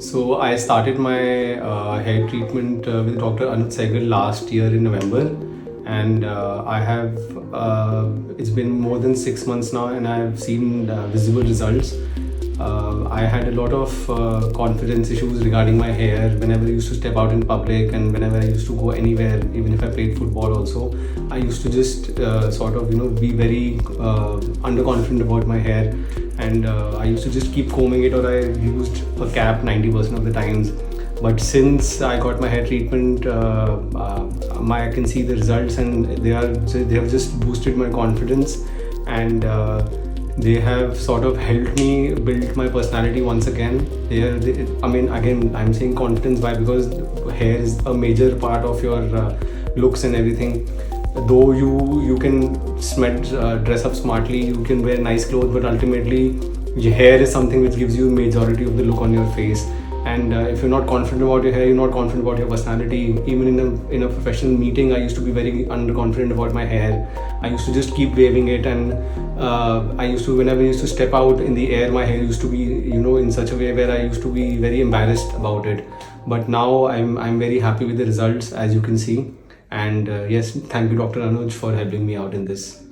So I started my hair treatment with Dr. 𝗛𝗶𝗿 𝗧𝗿 last year in November, and I have it's been more than 6 months now, and I have seen visible results. I had a lot of confidence issues regarding my hair whenever I used to step out in public, and whenever I used to go anywhere, even if I played football also. I used to just be very underconfident about my hair, and I used to just keep combing it, or I used a cap 90% of the times. But since I got my hair treatment, I can see the results, and they have just boosted my confidence, and they have sort of helped me build my personality once again. Again, I'm saying confidence because hair is a major part of your looks and everything. Though you can dress up smartly, you can wear nice clothes, but ultimately your hair is something which gives you majority of the look on your face. And if you're not confident about your hair, you're not confident about your personality. Even in a professional meeting, I used to be very underconfident about my hair. I used to just keep waving it, and whenever I used to step out in the air, my hair used to be in such a way where I used to be very embarrassed about it. But now I'm very happy with the results, as you can see. And yes, thank you, Dr. Anuj, for helping me out in this.